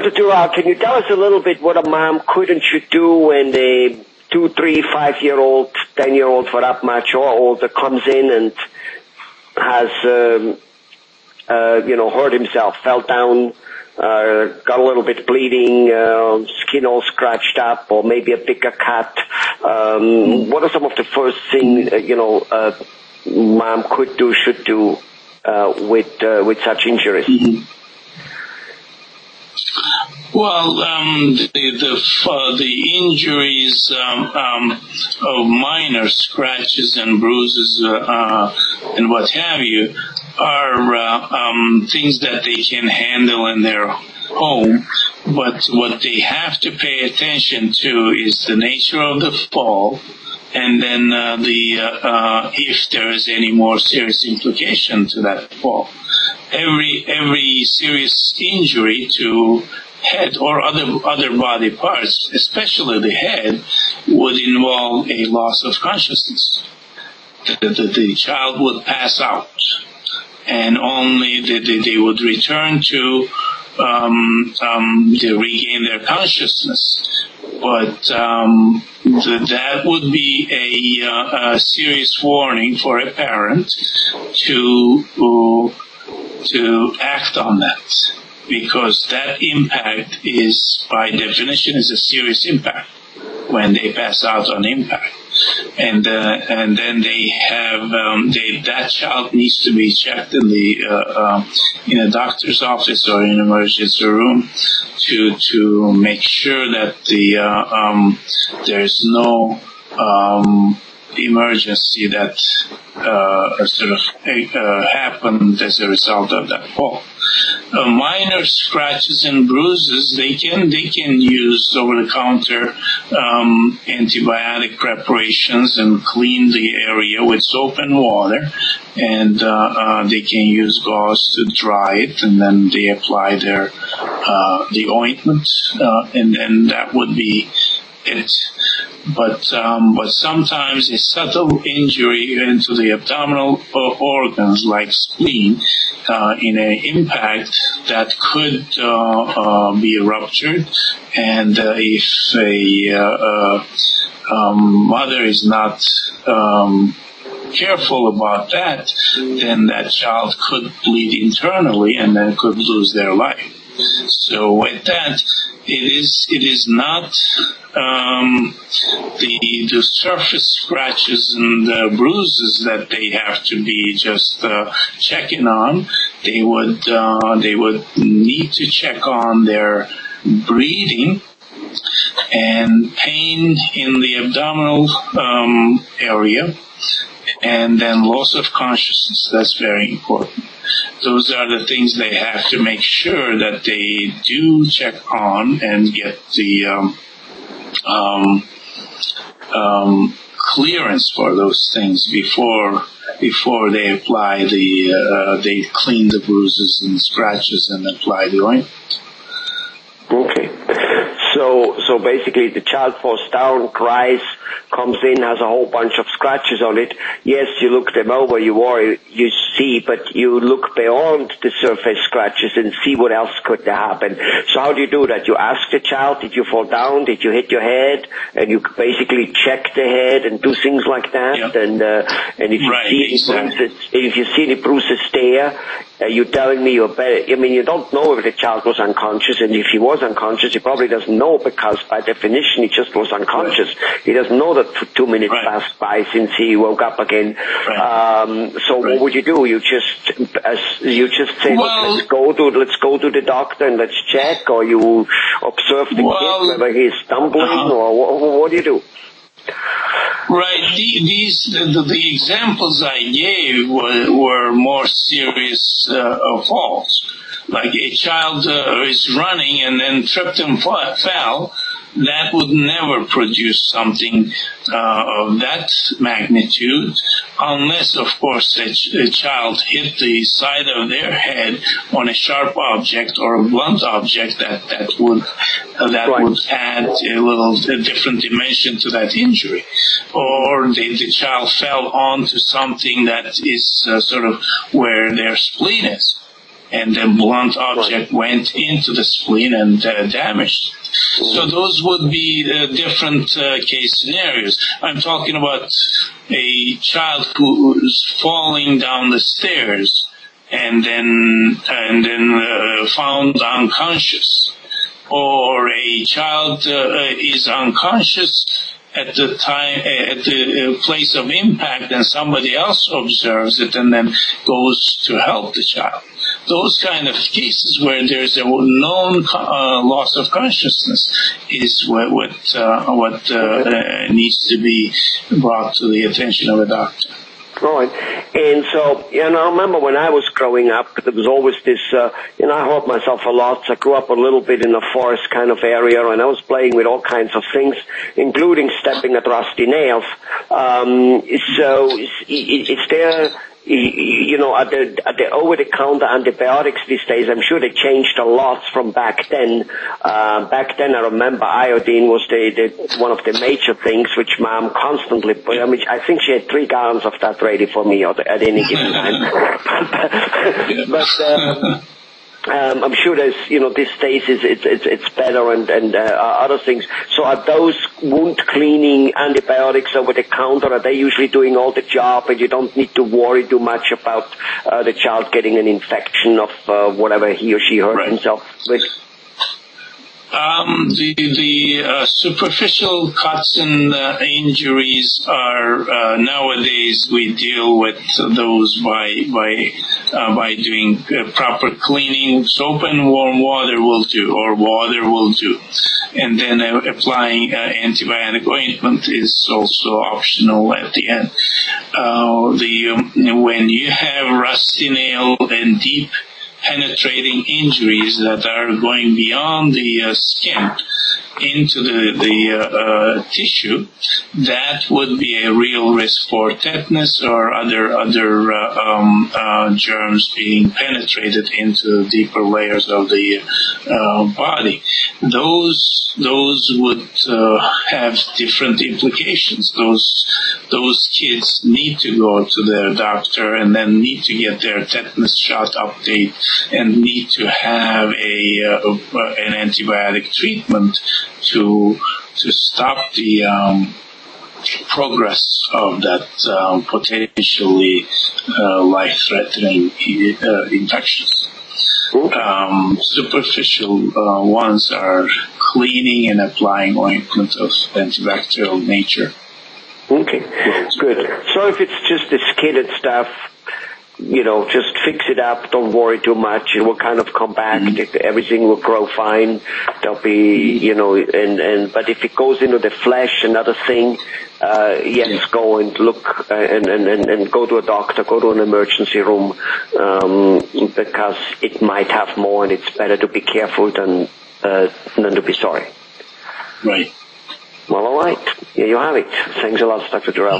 Dr. Tural, can you tell us a little bit what a mom could and should do when a 2, 3, 5-year-old, 10-year-old for that matter, or older comes in and has, hurt himself, fell down, got a little bit bleeding, skin all scratched up, or maybe a bigger cut? What are some of the first things, mom could do, should do, with such injuries? Mm-hmm. Well, the injuries of minor scratches and bruises and what have you are things that they can handle in their home. But what they have to pay attention to is the nature of the fall, and then if there is any more serious implication to that fall. Every serious injury to head or other body parts, especially the head, would involve a loss of consciousness. The child would pass out, and only they would return to regain their consciousness. But that would be a serious warning for a parent to act on that, because that impact is, by definition, is a serious impact when they pass out on impact. And then they have that child needs to be checked in a doctor's office or in an emergency room to make sure that there's no emergency that happened as a result of that fall. Minor scratches and bruises, they can use over-the-counter antibiotic preparations and clean the area with soap and water, and they can use gauze to dry it, and then they apply the ointment, and then that would be it. But sometimes a subtle injury into the abdominal organs, like spleen, in an impact that could be ruptured, and if a mother is not careful about that, then that child could bleed internally and then could lose their life. So with that, it is not the surface scratches and bruises that they have to be just checking on. They would need to check on their breathing and pain in the abdominal area, and then loss of consciousness. That's very important. Those are the things they have to make sure that they do check on and get the clearance for those things before they apply they clean the bruises and scratches and apply the ointment. Okay. So basically the child falls down, cries, comes in, has a whole bunch of scratches on it. Yes, you look them over, you see, but you look beyond the surface scratches and see what else could happen. So how do you do that? You ask the child, did you fall down? Did you hit your head? And you basically check the head and do things like that. Yep. And if you if you see the bruises there, you're telling me you're better. I mean, you don't know if the child was unconscious, and if he was unconscious, he probably doesn't know, because by definition he just was unconscious. Right. He doesn't know that 2 minutes passed by since he woke up again. Right. What would you do? You just say, well, let's go to the doctor and let's check, or you observe the kid whether he's stumbling, or what do you do? Right. The examples I gave were more serious falls. Like a child is running and then tripped and fell. That would never produce something of that magnitude, unless, of course, a child hit the side of their head on a sharp object or a blunt object that would add a different dimension to that injury, or the child fell onto something that is sort of where their spleen is. and the blunt object went into the spleen and damaged. So those would be different case scenarios. I'm talking about a child who's falling down the stairs and then found unconscious, or a child is unconscious at the time, at the place of impact, and somebody else observes it and then goes to help the child. Those kind of cases where there's a known loss of consciousness is what needs to be brought to the attention of a doctor. Right. And so, I remember when I was growing up, there was always this, I hurt myself a lot. I grew up a little bit in a forest kind of area, and I was playing with all kinds of things, including stepping at rusty nails. So is there, at the over-the-counter antibiotics these days, I'm sure they changed a lot from back then. Back then, I remember iodine was one of the major things which Mom constantly put. I mean, I think she had 3 gallons of that ready for me at any given time. I'm sure there's, these days it's better and other things. So are those wound cleaning antibiotics over the counter, are they usually doing all the job and you don't need to worry too much about the child getting an infection of whatever he or she hurt himself with? The superficial cuts and injuries are nowadays we deal with those by doing proper cleaning. Soap and warm water will do, or water will do, and then applying antibiotic ointment is also optional at the end. When you have rusty nail and deep penetrating injuries that are going beyond the skin into the tissue, that would be a real risk for tetanus or other germs being penetrated into deeper layers of the body. Those would have different implications. Those kids need to go to their doctor and then need to get their tetanus shot update and need to have an antibiotic treatment to stop the progress of that potentially life-threatening infections. Superficial ones are cleaning and applying ointment of antibacterial nature. Okay, good. So if it's just the skidded stuff, just fix it up, don't worry too much, it will kind of come back, everything will grow fine, there'll be, but if it goes into the flesh, another thing, yes, go and look, and go to a doctor, go to an emergency room, because it might have more, and it's better to be careful than to be sorry. Right. Well, all right. Here you have it. Thanks a lot, Dr. Tural.